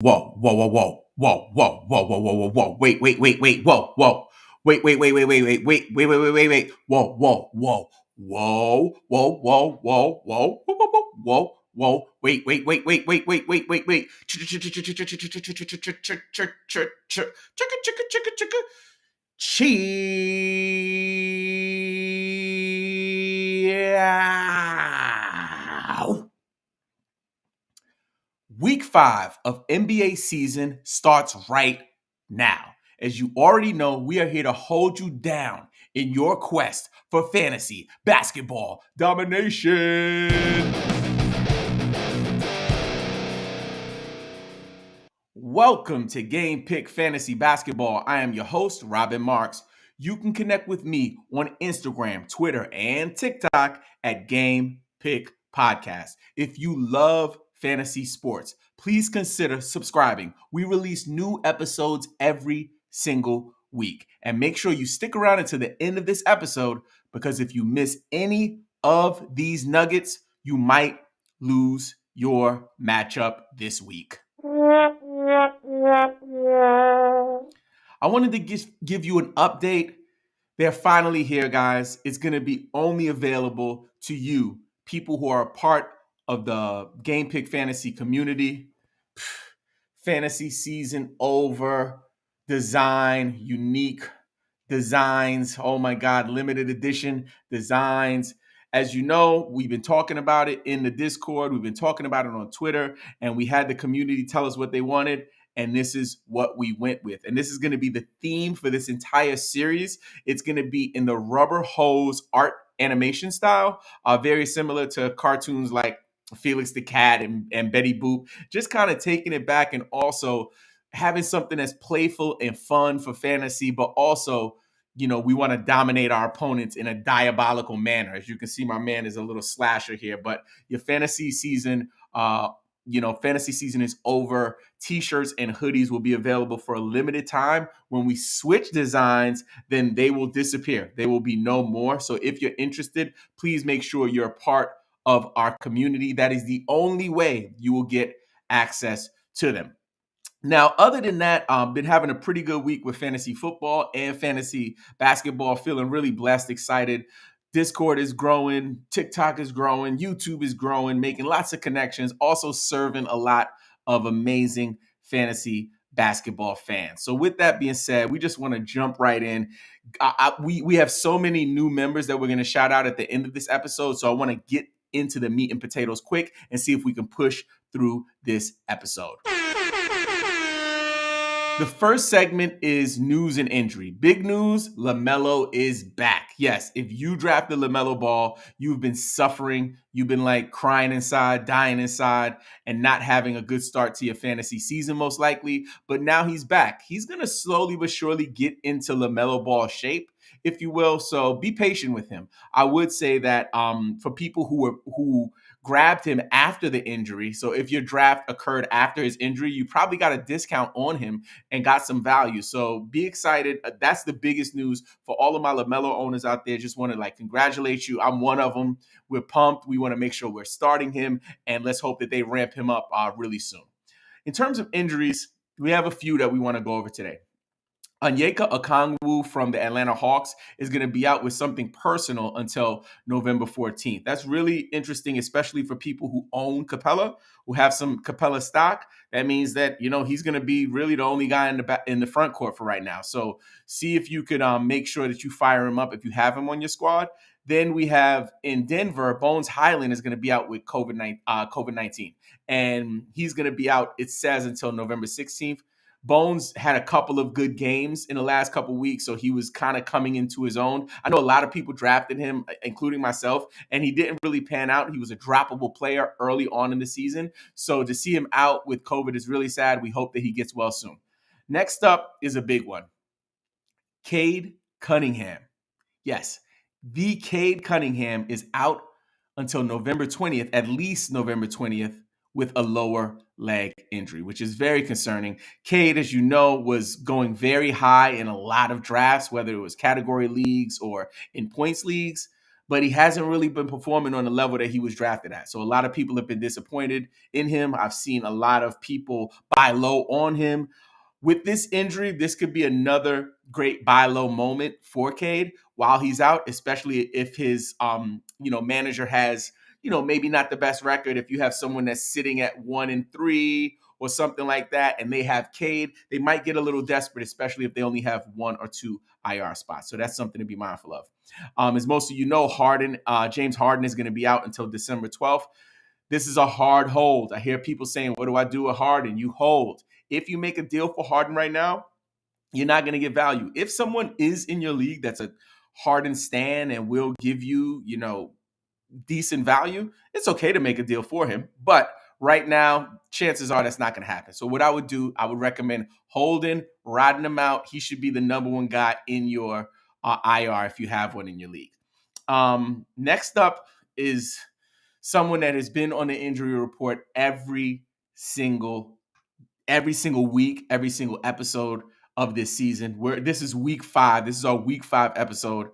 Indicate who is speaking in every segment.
Speaker 1: Whoa, whoa, whoa, whoa, whoa, whoa, whoa, whoa, whoa, whoa, whoa, wait, whoa, whoa, wait, whoa, whoa, whoa, whoa, whoa, whoa, whoa, whoa, whoa, whoa, wait. Cheers. Week 5 of NBA season starts right now. As you already know, we are here to hold you down in your quest for fantasy basketball domination. Welcome to GamePick Fantasy Basketball. I am your host, Robin Marks. You can connect with me on Instagram, Twitter, and TikTok at GamePick Podcast. If you love fantasy sports, please consider subscribing. We release new episodes every single week. And make sure you stick around until the end of this episode, because if you miss any of these nuggets, you might lose your matchup this week. I wanted to give you an update. They're finally here, guys. It's going to be only available to you, people who are a part of the Game Pick Fantasy community. Fantasy season over. Design, unique designs. Oh my God, limited edition designs. As you know, we've been talking about it in the Discord. We've been talking about it on Twitter, and we had the community tell us what they wanted. And this is what we went with. And this is going to be the theme for this entire series. It's going to be in the rubber hose art animation style, very similar to cartoons like Felix the Cat and Betty Boop, just kind of taking it back and also having something that's playful and fun for fantasy, but also, we want to dominate our opponents in a diabolical manner. As you can see, my man is a little slasher here, but your fantasy season, fantasy season is over. T-shirts and hoodies will be available for a limited time. When we switch designs, then they will disappear. They will be no more. So if you're interested, please make sure you're a part of our community. That is the only way you will get access to them. Now, other than that, been having a pretty good week with fantasy football and fantasy basketball. Feeling really blessed, excited. Discord is growing, TikTok is growing, YouTube is growing, making lots of connections, also serving a lot of amazing fantasy basketball fans. So with that being said, we just want to jump right in. We have so many new members that we're going to shout out at the end of this episode. So I want to get into the meat and potatoes quick and see if we can push through this episode. The first segment is news and injury. Big news, LaMelo is back. Yes, if you draft the LaMelo Ball, you've been suffering. You've been like crying inside, dying inside, and not having a good start to your fantasy season, most likely. But now he's back. He's going to slowly but surely get into LaMelo Ball shape, if you will. So be patient with him. I would say that for people who grabbed him after the injury, so if your draft occurred after his injury, you probably got a discount on him and got some value. So be excited. That's the biggest news for all of my LaMelo owners out there. Just want to congratulate you. I'm one of them. We're pumped. We want to make sure we're starting him, and let's hope that they ramp him up really soon. In terms of injuries, we have a few that we want to go over today. Onyeka Okongwu from the Atlanta Hawks is going to be out with something personal until November 14th. That's really interesting, especially for people who own Capella, who have some Capella stock. That means that, he's going to be really the only guy in the front court for right now. So see if you could make sure that you fire him up if you have him on your squad. Then we have in Denver, Bones Highland is going to be out with COVID-19. And he's going to be out, it says, until November 16th. Bones had a couple of good games in the last couple of weeks, so he was kind of coming into his own. I know a lot of people drafted him, including myself, and he didn't really pan out. He was a droppable player early on in the season. So to see him out with COVID is really sad. We hope that he gets well soon. Next up is a big one. Cade Cunningham. Yes, the Cade Cunningham is out until November 20th, at least November 20th, with a lower leg injury, which is very concerning. Cade, as you know, was going very high in a lot of drafts, whether it was category leagues or in points leagues. but he hasn't really been performing on the level that he was drafted at. So a lot of people have been disappointed in him. I've seen a lot of people buy low on him. With this injury, this could be another great buy low moment for Cade while he's out, especially if his manager has, maybe not the best record. If you have someone that's sitting at 1-3 or something like that, and they have Cade, they might get a little desperate, especially if they only have 1 or 2 IR spots. So that's something to be mindful of. As most of you know, James Harden is going to be out until December 12th. This is a hard hold. I hear people saying, what do I do with Harden? You hold. If you make a deal for Harden right now, you're not going to get value. If someone is in your league that's a Harden stan and will give you, decent value, it's okay to make a deal for him. But right now, chances are that's not going to happen. So what I would do, I would recommend holding, riding him out. He should be the number one guy in your IR if you have one in your league. Next up is someone that has been on the injury report every single week, every single episode of this season. This is week 5. This is our week 5 episode.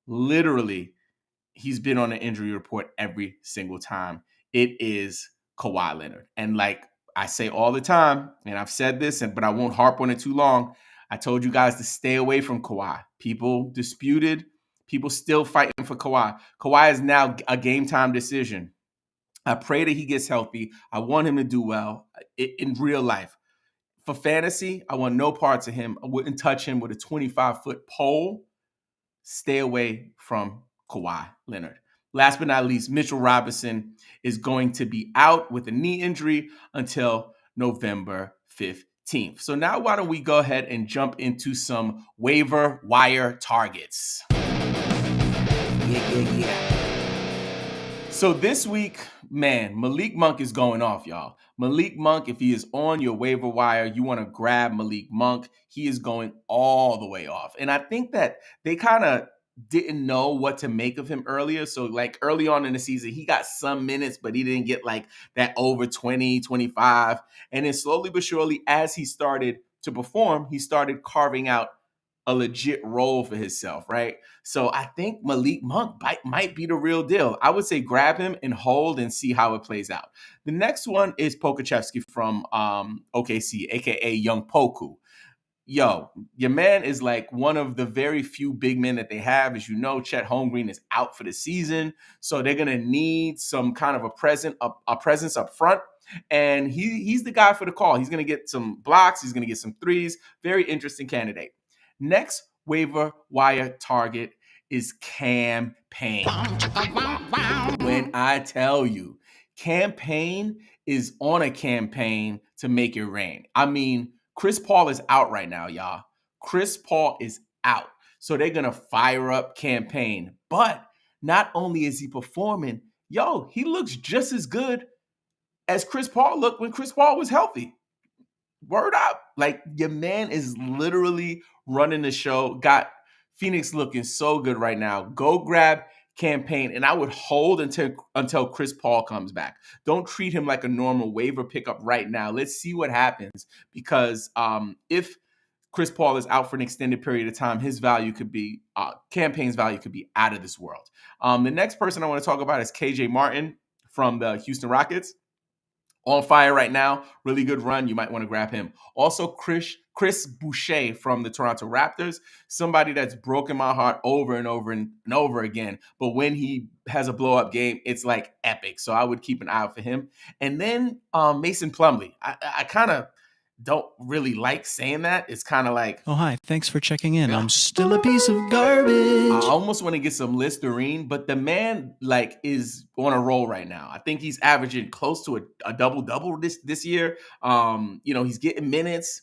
Speaker 1: Literally, he's been on the injury report every single time. It is Kawhi Leonard. And like I say all the time, and I've said this, but I won't harp on it too long. I told you guys to stay away from Kawhi. People disputed. People still fighting for Kawhi. Kawhi is now a game time decision. I pray that he gets healthy. I want him to do well in real life. For fantasy, I want no parts of him. I wouldn't touch him with a 25-foot pole. Stay away from Kawhi Leonard. Last but not least, Mitchell Robinson is going to be out with a knee injury until November 15th. So now why don't we go ahead and jump into some waiver wire targets. Yeah. So this week, man, Malik Monk is going off, y'all. Malik Monk, if he is on your waiver wire, you want to grab Malik Monk. He is going all the way off. And I think that they kind of didn't know what to make of him earlier. So like early on in the season, he got some minutes, but he didn't get like that over 20, 25. And then slowly but surely, as he started to perform, he started carving out a legit role for himself, right? So I think Malik Monk might be the real deal. I would say grab him and hold and see how it plays out. The next one is Pokachevsky from OKC, aka Young Poku. Yo, your man is like one of the very few big men that they have. As you know, Chet Holmgren is out for the season, so they're gonna need some kind of a presence up front. And he's the guy for the call. He's gonna get some blocks. He's gonna get some threes. Very interesting candidate. Next waiver wire target is Cam Payne. When I tell you, Cam Payne is on a campaign to make it rain. I mean, Chris Paul is out right now, y'all. Chris Paul is out. So they're going to fire up Cam Payne. But not only is he performing, he looks just as good as Chris Paul looked when Chris Paul was healthy. Word up. Like, your man is literally running the show. Got Phoenix looking so good right now. Go grab Cam Payne, and I would hold until Chris Paul comes back. Don't treat him like a normal waiver pickup right now. Let's see what happens, because if Chris Paul is out for an extended period of time, his value could be Cam Payne's value could be out of this world. The next person I want to talk about is KJ Martin from the Houston Rockets. On fire right now, really good run. You might want to grab him. Also, Chris Boucher from the Toronto Raptors, somebody that's broken my heart over and over and over again. But when he has a blow-up game, it's like epic. So I would keep an eye out for him. And then Mason Plumlee. I kind of don't really like saying that. It's kind of like,
Speaker 2: oh, hi, thanks for checking in. I'm still a piece of garbage.
Speaker 1: I almost want to get some Listerine, but the man is on a roll right now. I think he's averaging close to a double-double this year. He's getting minutes.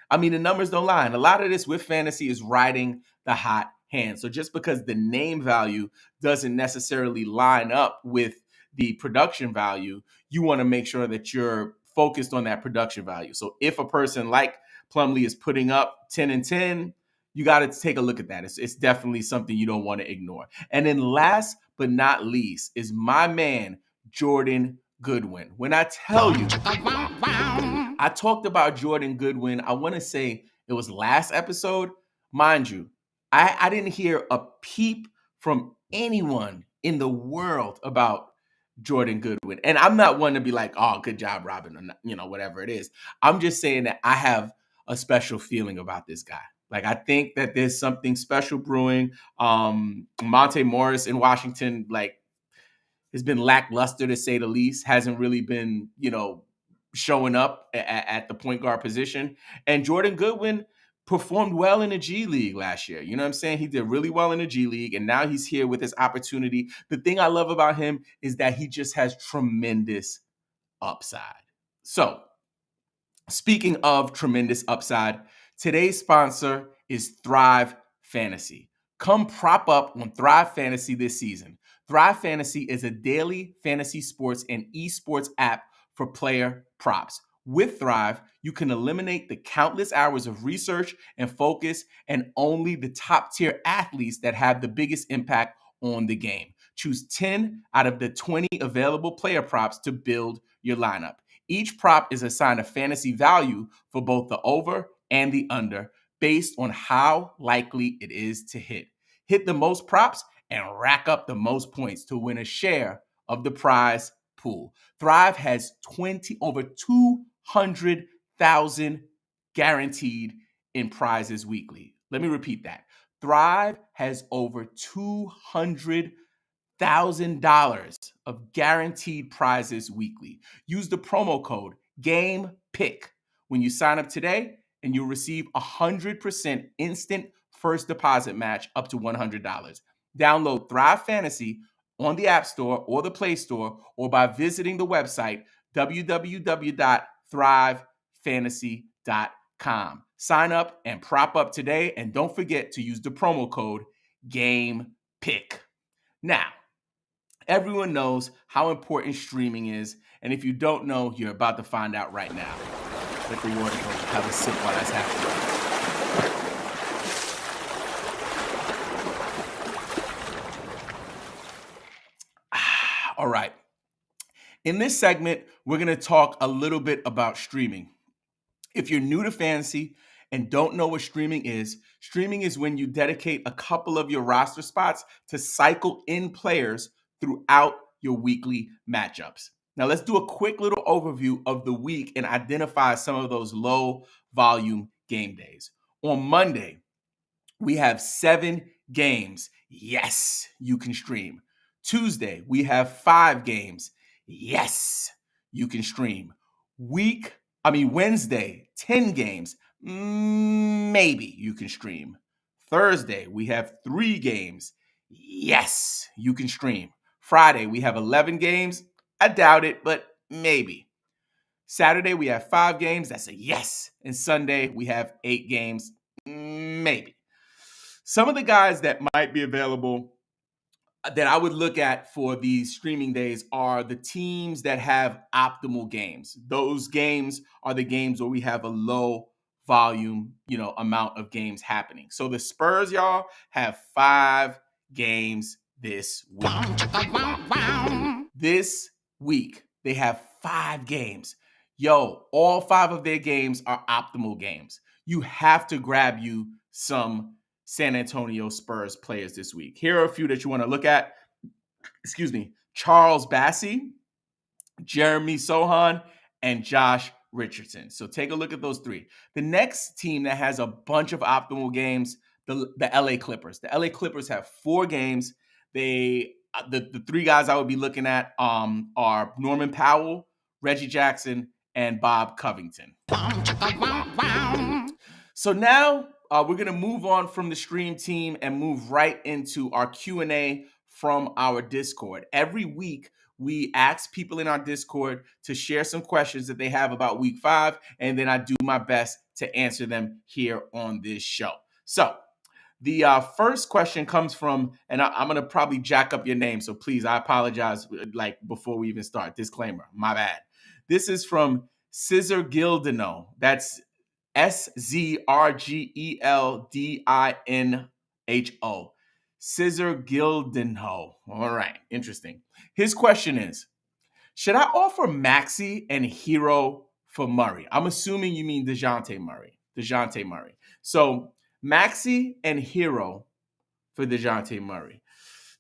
Speaker 1: I mean, the numbers don't lie. And a lot of this with fantasy is riding the hot hand. So just because the name value doesn't necessarily line up with the production value, you want to make sure that you're focused on that production value. So if a person like Plumlee is putting up 10 and 10, you got to take a look at that. It's definitely something you don't want to ignore. And then last but not least is my man, Jordan Goodwin. When I tell you, I talked about Jordan Goodwin, I want to say it was last episode. Mind you, I didn't hear a peep from anyone in the world about Jordan Goodwin. And I'm not one to be like, oh, good job, Robin, or not, whatever it is. I'm just saying that I have a special feeling about this guy. Like, I think that there's something special brewing. Monte Morris in Washington, like, has been lackluster to say the least, hasn't really been, showing up at the point guard position. And Jordan Goodwin performed well in the G League last year. You know what I'm saying? He did really well in the G League, and now he's here with his opportunity. The thing I love about him is that he just has tremendous upside. So, speaking of tremendous upside, today's sponsor is Thrive Fantasy. Come prop up on Thrive Fantasy this season. Thrive Fantasy is a daily fantasy sports and esports app for player props. With Thrive, you can eliminate the countless hours of research and focus and only the top tier athletes that have the biggest impact on the game. Choose 10 out of the 20 available player props to build your lineup. Each prop is assigned a fantasy value for both the over and the under based on how likely it is to hit. Hit the most props and rack up the most points to win a share of the prize pool. Thrive has over 200,000 guaranteed in prizes weekly. Let me repeat that. Thrive has over $200,000 of guaranteed prizes weekly. Use the promo code GamePick when you sign up today, and you'll receive 100% instant first deposit match up to $100. Download Thrive Fantasy on the App Store or the Play Store, or by visiting the website www.thrivefantasy.com. Sign up and prop up today, and don't forget to use the promo code GamePick. Now, everyone knows how important streaming is, and if you don't know, you're about to find out right now. Let the water go. Have a sip while that's happening. All right. In this segment, we're going to talk a little bit about streaming. If you're new to fantasy and don't know what streaming is when you dedicate a couple of your roster spots to cycle in players throughout your weekly matchups. Now, let's do a quick little overview of the week and identify some of those low volume game days. On Monday, we have 7 games. Yes, you can stream. Tuesday, we have 5 games. Yes, you can stream. Wednesday, 10 games. Maybe you can stream. Thursday, we have 3 games. Yes, you can stream. Friday, we have 11 games. I doubt it, but maybe. Saturday, we have 5 games. That's a yes. And Sunday, we have 8 games. Maybe. Some of the guys that might be available that I would look at for these streaming days are the teams that have optimal games. Those games are the games where we have a low volume, amount of games happening. So the Spurs, y'all, have 5 games this week. This week, they have 5 games. Yo, all 5 of their games are optimal games. You have to grab you some San Antonio Spurs players this week. Here are a few that you want to look at. Charles Bassey, Jeremy Sohan, and Josh Richardson. So take a look at those 3. The next team that has a bunch of optimal games, the LA Clippers. The LA Clippers have 4 games. The 3 guys I would be looking at are Norman Powell, Reggie Jackson, and Bob Covington. So now we're going to move on from the stream team and move right into our Q&A from our Discord. Every week, we ask people in our Discord to share some questions that they have about week 5, and then I do my best to answer them here on this show. So the first question comes from, and I'm going to probably jack up your name, so please, I apologize, before we even start. Disclaimer, my bad. This is from Scissor Gildino. That's SZRGELDINHO. Scissor Gildino. All right, interesting. His question is, should I offer Maxey and Hero for Murray? I'm assuming you mean DeJounte Murray. So Maxey and Hero for DeJounte Murray.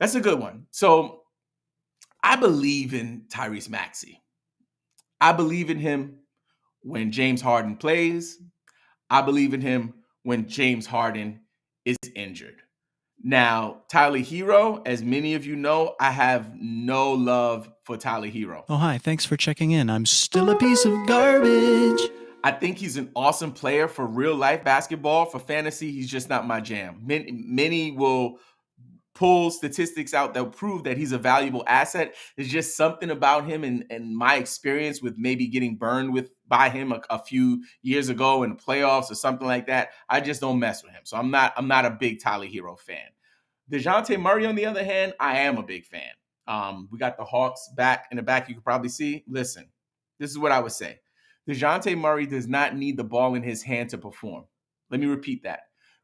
Speaker 1: That's a good one. So I believe in Tyrese Maxey. I believe in him when James Harden plays. I believe in him when James Harden is injured. Now, Tyler Hero, as many of you know, I have no love for Tyler Hero.
Speaker 2: Oh, hi. Thanks for checking in. I'm still a piece of garbage.
Speaker 1: I think he's an awesome player for real life basketball. For fantasy, he's just not my jam. Many will pull statistics out that prove that he's a valuable asset. There's just something about him and my experience with maybe getting burned by him a few years ago in the playoffs or something like that. I just don't mess with him. So I'm not a big Tyler Hero fan. DeJounte Murray, on the other hand, I am a big fan. We got the Hawks back in the back. You can probably see. Listen, this is what I would say. DeJounte Murray does not need the ball in his hand to perform. Let me repeat that.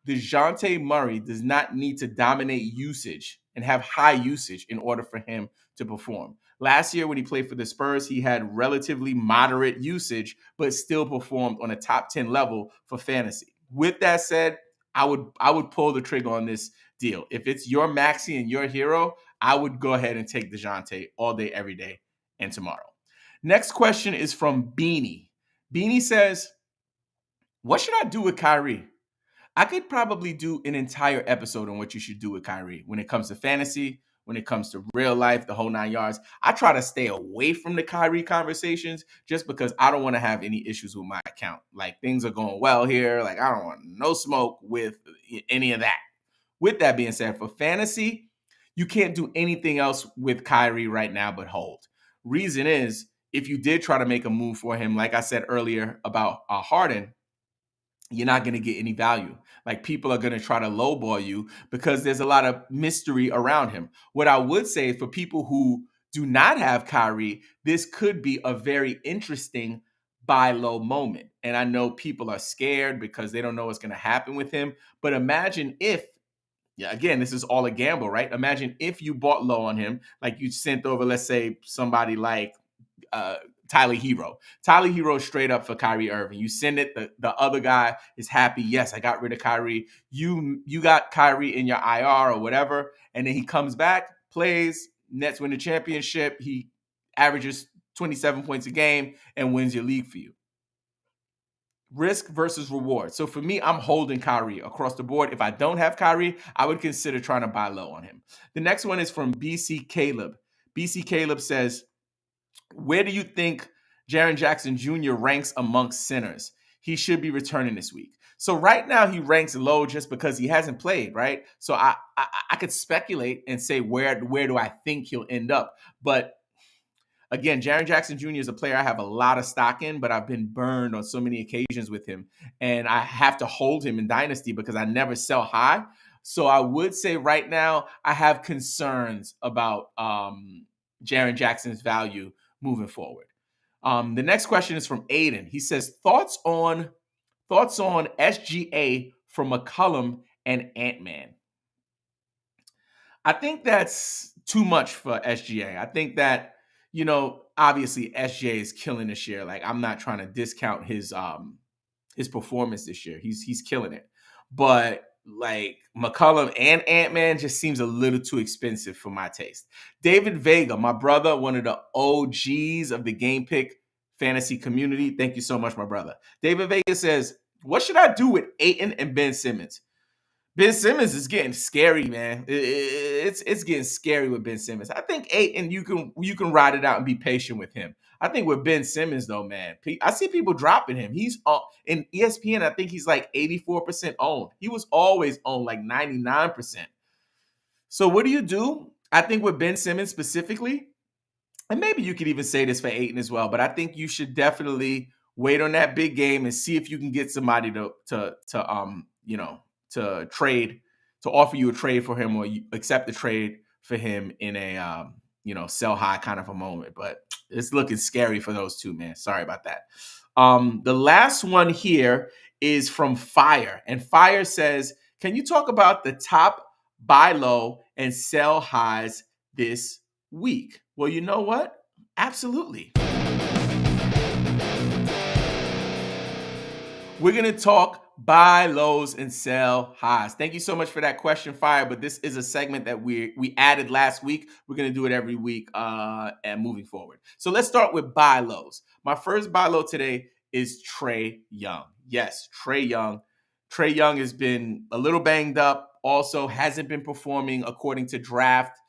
Speaker 1: DeJounte Murray does not need to dominate usage and have high usage in order for him to perform. Last year, when he played for the Spurs, he had relatively moderate usage, but still performed on a top 10 level for fantasy. With that said, I would pull the trigger on this deal. If it's your Maxey and your hero, I would go ahead and take DeJounte all day, every day, and tomorrow. Next question is from Beanie. Beanie says, what should I do with Kyrie? I could probably do an entire episode on what you should do with Kyrie when it comes to fantasy, when it comes to real life, the whole 9 yards. I try to stay away from the Kyrie conversations just because I don't want to have any issues with my account. Like, things are going well here. Like, I don't want no smoke with any of that. With that being said, for fantasy, you can't do anything else with Kyrie right now but hold. Reason is, if you did try to make a move for him, like I said earlier about Harden, you're not going to get any value. Like, people are going to try to lowball you because there's a lot of mystery around him. What I would say, for people who do not have Kyrie, this could be a very interesting buy low moment. And I know people are scared because they don't know what's going to happen with him. But imagine if, yeah, again, this is all a gamble, right? Imagine if you bought low on him, like you sent over, let's say, somebody like Tyler Hero. Tyler Hero straight up for Kyrie Irving. You send it, the other guy is happy. Yes, I got rid of Kyrie. You got Kyrie in your IR or whatever, and then he comes back, plays, Nets win the championship. He averages 27 points a game and wins your league for you. Risk versus reward. So for me, I'm holding Kyrie across the board. If I don't have Kyrie, I would consider trying to buy low on him. The next one is from BC Caleb. BC Caleb says, where do you think Jaren Jackson Jr. ranks amongst centers? He should be returning this week. So right now he ranks low just because he hasn't played, right? So I could speculate and say where do I think he'll end up. But again, Jaren Jackson Jr. is a player I have a lot of stock in, but I've been burned on so many occasions with him. And I have to hold him in Dynasty because I never sell high. So I would say right now I have concerns about Jaren Jackson's value moving forward. The next question is from Aiden. He says, thoughts on SGA from McCollum and Ant-Man. I think that's too much for SGA. I think that, obviously SGA is killing this year. Like, I'm not trying to discount his performance this year. He's killing it. But like, McCollum and Ant-Man just seems a little too expensive for my taste. David Vega, my brother, one of the OGs of the GamePick fantasy community. Thank you so much, my brother. David Vega says, what should I do with Ayton and Ben Simmons? Ben Simmons is getting scary, man. It's getting scary with Ben Simmons. I think Ayton, you can ride it out and be patient with him. I think with Ben Simmons, though, man, I see people dropping him. He's in ESPN. I think he's like 84% owned. He was always owned like 99%. So what do you do? I think with Ben Simmons specifically, and maybe you could even say this for Ayton as well, but I think you should definitely wait on that big game and see if you can get somebody to trade, to offer you a trade for him, or you accept the trade for him in a sell high kind of a moment. But it's looking scary for those two, man. Sorry about that. The last one here is from Fire, and Fire says, can you talk about the top buy low and sell highs this week? Well, you know what? Absolutely. We're going to talk buy lows and sell highs. Thank you so much for that question, Fire. But this is a segment that we added last week. We're going to do it every week and moving forward. So let's start with buy lows. My first buy low today is Trae Young. Yes, Trae Young. Trae Young has been a little banged up. Also hasn't been performing according to draft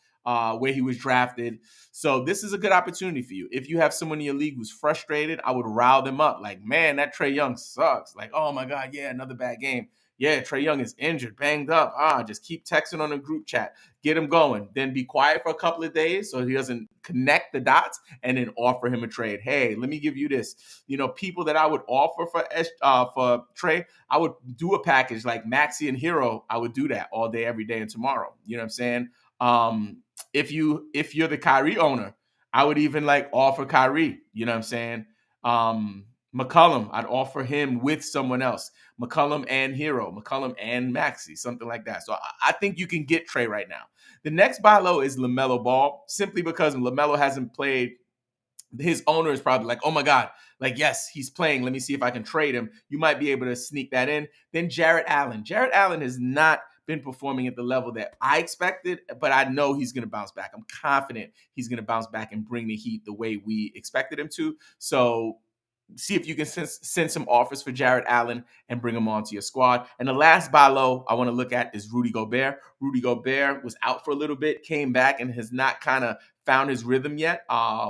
Speaker 1: where he was drafted. So this is a good opportunity for you. If you have someone in your league who's frustrated, I would rile them up. Like, man, that Trae Young sucks. Like, oh my God, yeah, another bad game. Yeah, Trae Young is injured, banged up. Just keep texting on the group chat. Get him going. Then be quiet for a couple of days so he doesn't connect the dots, and then offer him a trade. Hey, let me give you this. You know, people that I would offer for Trae, I would do a package like Maxi and Hero. I would do that all day, every day, and tomorrow. You know what I'm saying? If you're the Kyrie owner, I would even like offer Kyrie. You know what I'm saying? McCollum, I'd offer him with someone else. McCollum and Hero, McCollum and Maxi, something like that. So I think you can get Trae right now. The next buy low is LaMelo Ball, simply because LaMelo hasn't played. His owner is probably like, oh my God, like, yes, he's playing. Let me see if I can trade him. You might be able to sneak that in. Then Jarrett Allen. Jarrett Allen has not been performing at the level that I expected, but I know he's going to bounce back. I'm confident he's going to bounce back and bring the heat the way we expected him to. So see if you can send some offers for Jarrett Allen and bring him onto your squad. And the last buy low I want to look at is Rudy Gobert. Rudy Gobert was out for a little bit, came back, and has not kind of found his rhythm yet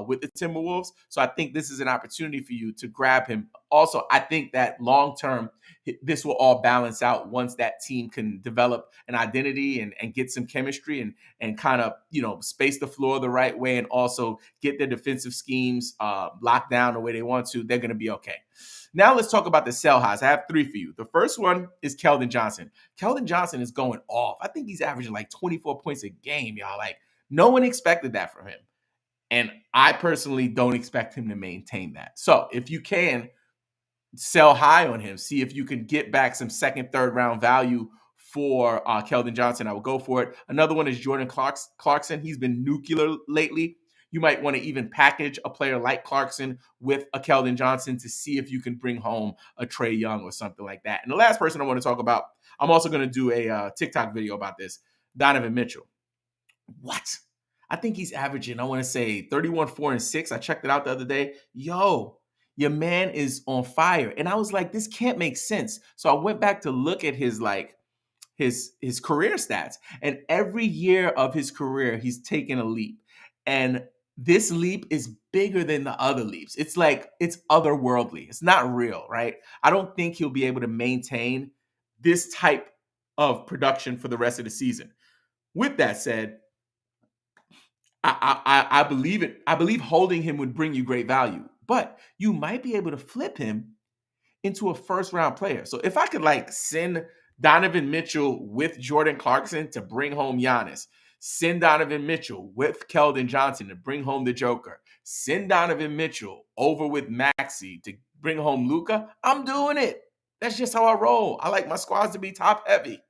Speaker 1: with the Timberwolves. So I think this is an opportunity for you to grab him. Also, I think that long term, this will all balance out once that team can develop an identity and get some chemistry and kind of, you know, space the floor the right way, and also get their defensive schemes locked down the way they want to. They're going to be okay. Now let's talk about the sell highs. I have three for you. The first one is Keldon Johnson. Keldon Johnson is going off. I think he's averaging like 24 points a game, y'all. Like, no one expected that from him. And I personally don't expect him to maintain that. So if you can, sell high on him. See if you can get back some second, third round value for Keldon Johnson. I will go for it. Another one is Jordan Clarkson. He's been nuclear lately. You might want to even package a player like Clarkson with a Keldon Johnson to see if you can bring home a Trae Young or something like that. And the last person I want to talk about, I'm also going to do a TikTok video about this, Donovan Mitchell. What? I think he's averaging, I want to say 31, 4, and 6. I checked it out the other day. Yo, your man is on fire. And I was like, this can't make sense. So I went back to look at his his career stats. And every year of his career, he's taken a leap. And this leap is bigger than the other leaps. It's like, it's otherworldly. It's not real, right? I don't think he'll be able to maintain this type of production for the rest of the season. With that said, I believe it. I believe holding him would bring you great value, but you might be able to flip him into a first round player. So if I could like send Donovan Mitchell with Jordan Clarkson to bring home Giannis, send Donovan Mitchell with Keldon Johnson to bring home the Joker, send Donovan Mitchell over with Maxi to bring home Luka, I'm doing it. That's just how I roll. I like my squads to be top heavy.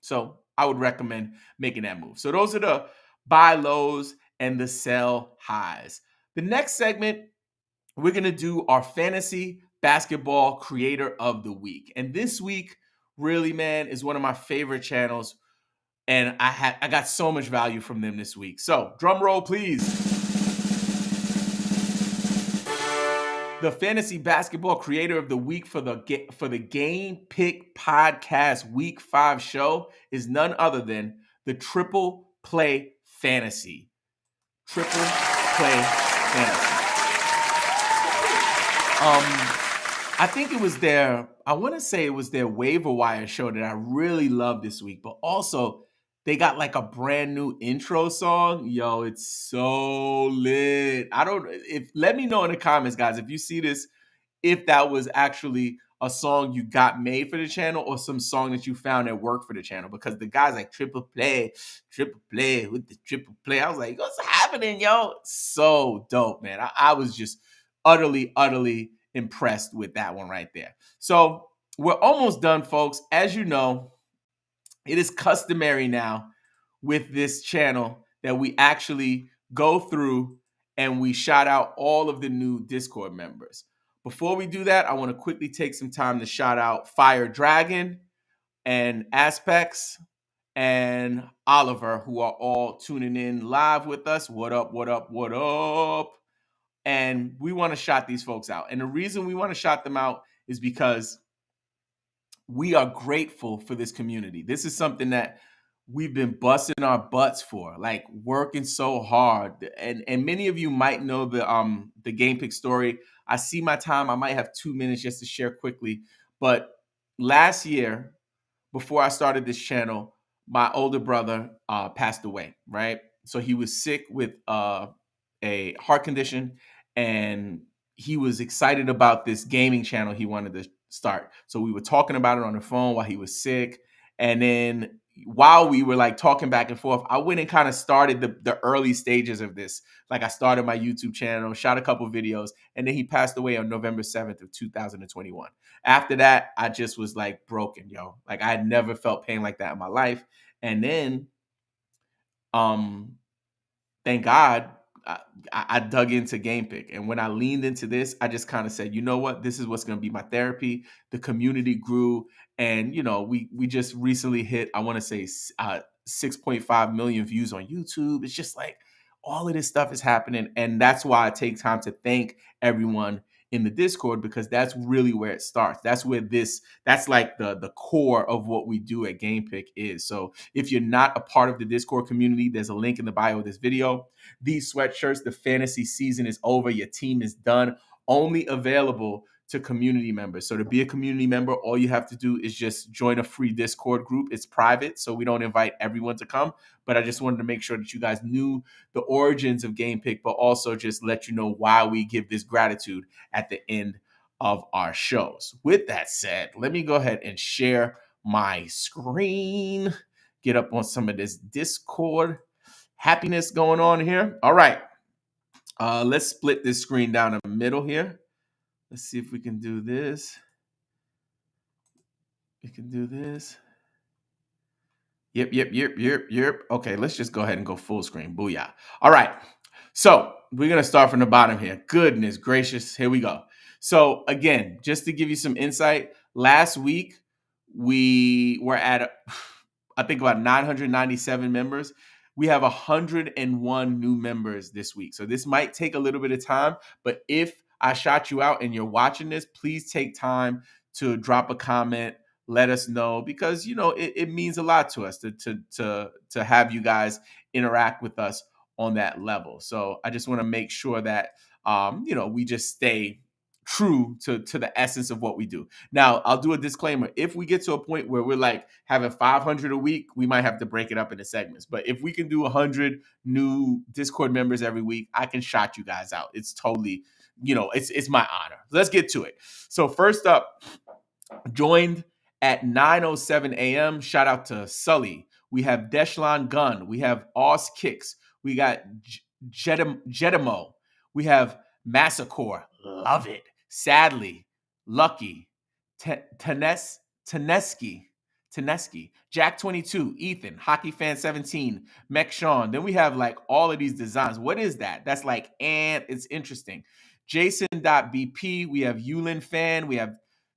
Speaker 1: So I would recommend making that move. So those are the buy lows and the sell highs. The next segment, we're going to do our fantasy basketball creator of the week. And this week, really, man, is one of my favorite channels. And I got so much value from them this week. So drum roll, please. The fantasy basketball creator of the week for the GamePick podcast week 5 show is none other than the Triple Play Fantasy. Triple Play Fantasy. I think it was I want to say it was their Waiver Wire show that I really loved this week, but also they got like a brand new intro song. Yo, it's so lit. Let me know in the comments, guys, if you see this, if that was actually a song you got made for the channel or some song that you found that worked for the channel, because the guy's like triple play with the triple play. I was like, what's happening, yo? So dope, man. I was just utterly impressed with that one right there. So we're almost done, folks. As you know, it is customary now with this channel that we actually go through and we shout out all of the new Discord members. Before we do that, I want to quickly take some time to shout out Fire Dragon and Aspects and Oliver, who are all tuning in live with us. What up, what up, what up? And we want to shout these folks out. And the reason we want to shout them out is because we are grateful for this community. This is something that we've been busting our butts for, like working so hard. And many of you might know the GamePick story. I see my time. I might have 2 minutes just to share quickly. But last year, before I started this channel, my older brother passed away, right? So he was sick with a heart condition, and he was excited about this gaming channel he wanted to start. So we were talking about it on the phone while he was sick. And then while we were like talking back and forth, I went and kind of started the early stages of this. Like I started my YouTube channel, shot a couple videos, and then he passed away on November 7th of 2021. After that, I just was like broken, yo. Like I had never felt pain like that in my life. And then thank God I dug into GamePick. And when I leaned into this, I just kind of said, you know what? This is what's going to be my therapy. The community grew. And, you know, we just recently hit, I want to say 6.5 million views on YouTube. It's just like all of this stuff is happening. And that's why I take time to thank everyone in the Discord, because that's really where it starts. That's where that's like the core of what we do at GamePick is. So if you're not a part of the Discord community, there's a link in the bio of this video. These sweatshirts, the fantasy season is over. Your team is done. Only available to community members. So to be a community member, all you have to do is just join a free Discord group. It's private, so we don't invite everyone to come. But I just wanted to make sure that you guys knew the origins of GamePick, but also just let you know why we give this gratitude at the end of our shows. With that said, let me go ahead and share my screen, get up on some of this Discord happiness going on here. All right. Let's split this screen down in the middle here. Let's see if we can do this. We can do this. Yep. Okay, let's just go ahead and go full screen. Booyah. All right. So we're going to start from the bottom here. Goodness gracious. Here we go. So again, just to give you some insight, last week we were at, I think, about 997 members. We have 101 new members this week. So this might take a little bit of time, but if I shot you out and you're watching this, please take time to drop a comment. Let us know, because you know it means a lot to us to have you guys interact with us on that level. So I just want to make sure that you know, we just stay true to the essence of what we do. Now, I'll do a disclaimer. If we get to a point where we're like having 500 a week, we might have to break it up into segments. But if we can do 100 new Discord members every week, I can shout you guys out. It's totally, you know, it's my honor. Let's get to it. So first up, joined at 9:07 a.m. Shout out to Sully. We have Deshlon Gunn. We have Oz Kicks. We got Jedimo. We have Massacre. Love it. Sadly, Lucky. Taneski. Jack 22. Ethan. Hockey Fan 17. Mech Sean. Then we have like all of these designs. What is that? That's like, and it's interesting. Jason.bp. We have Yulin Fan. We have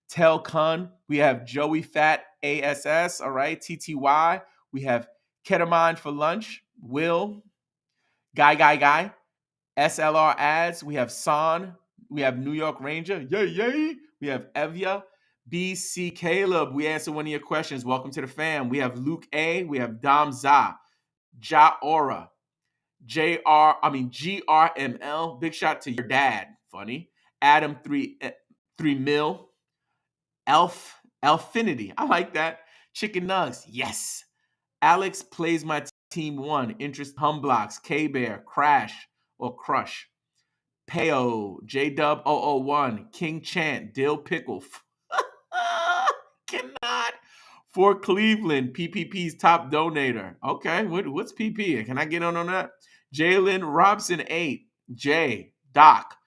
Speaker 1: Tel Kun. We have Joey Fat ASS. All right. TTY. We have Ketamine for lunch. Will. Guy. SLR ads. We have San. We have New York Ranger. Yay. We have Evia. BC Caleb. We answer one of your questions. Welcome to the fam. We have Luke A. We have Dom Za. Ja Aura. GRML. Big shout to your dad. Funny. Adam 3 mil. Elfinity. I like that. Chicken Nugs. Yes. Alex plays my team 1. Interest Humblocks. K-Bear. Crash or Crush. Peo. JW001. King Chant. Dill Pickle. Cannot. For Cleveland. PPP's top donator. Okay. What's PP? Can I get on that? Jalen Robson 8. J. Doc.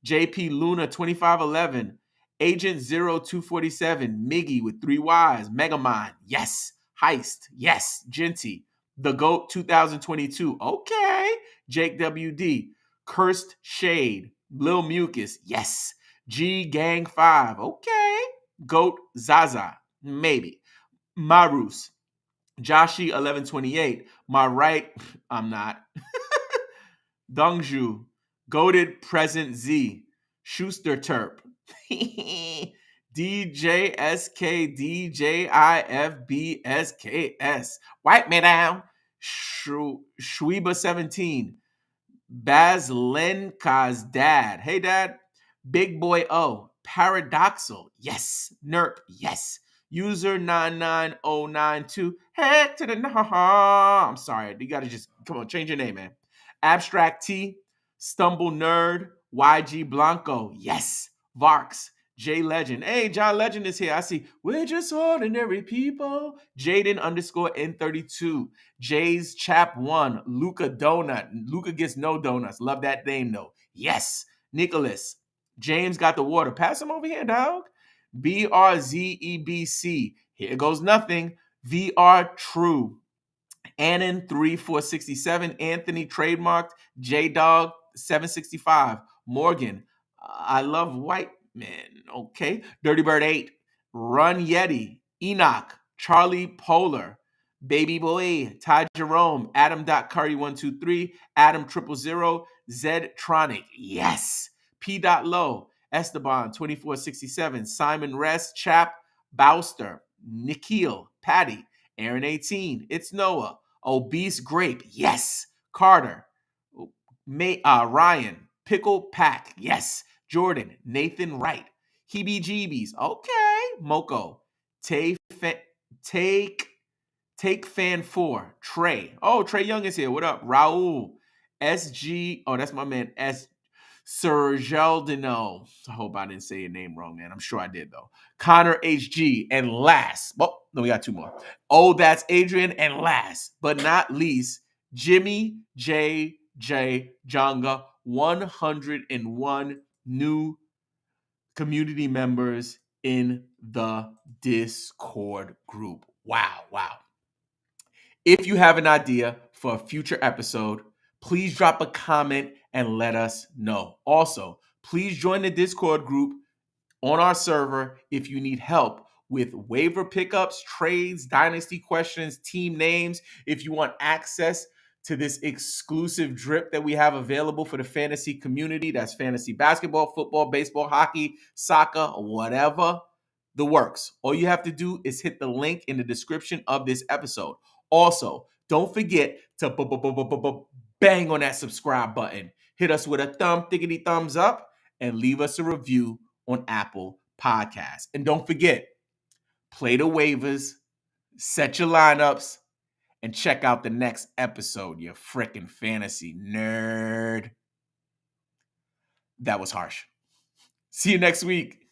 Speaker 1: JP Luna 2511. Agent 0247, Miggy with 3 Ys, Megamind, yes. Heist, yes. Genty, The GOAT 2022, okay. Jake WD, Cursed Shade, Lil Mucus, yes. G Gang 5. Okay. Goat Zaza. Maybe. Marus. Joshi 1128. My right. I'm not. Dongju. Goated Present Z. Schuster Terp. DJSK DJIFBSKS. Wipe me down. Shweba 17. Baz Lenka's dad. Hey, dad. Big Boy O. Paradoxal. Yes. Nerp. Yes. User 99092. Head to the I'm sorry. You got to just, come on, change your name, man. Abstract T. Stumble Nerd. YG Blanco. Yes. Varks. J Legend. Hey, John Legend is here. I see. We're just ordinary people. Jaden underscore N32. Jay's Chap 1. Luca Donut. Luca gets no donuts. Love that name, though. Yes. Nicholas. James got the water. Pass him over here, dog. BRZEBC. Here goes nothing. VR True. Annan 3467. Anthony trademarked. J Dog 765. Morgan. I love white men. Okay. Dirty Bird 8. Run Yeti. Enoch. Charlie Polar. Baby Boy. Ty Jerome. Adam.Curry123. Adam 000. Zedtronic. Yes. P. Low. Esteban 2467. Simon Rest. Chap. Bowster. Nikhil. Patty. Aaron 18. It's Noah. Obese Grape. Yes. Carter. Ryan. Pickle Pack. Yes. Jordan. Nathan Wright. Heebie Jeebies. Okay. Moko. Take Fan 4. Trey. Oh, Trey Young is here. What up? Raul. SG. Oh, that's my man. Sir Geldino. I hope I didn't say your name wrong, man. I'm sure I did, though. Connor HG. And last. Oh, no, we got two more. Oh, that's Adrian. And last but not least, Jimmy J. Jonga. 101 new community members in the Discord group. Wow. If you have an idea for a future episode, please drop a comment and let us know. Also, please join the Discord group on our server if you need help with waiver pickups, trades, dynasty questions, team names. If you want access to this exclusive drip that we have available for the fantasy community, that's fantasy basketball, football, baseball, hockey, soccer, whatever, the works. All you have to do is hit the link in the description of this episode. Also, don't forget to bang on that subscribe button. Hit us with a thumbs up, and leave us a review on Apple Podcasts. And don't forget, play the waivers, set your lineups, and check out the next episode, you freaking fantasy nerd. That was harsh. See you next week.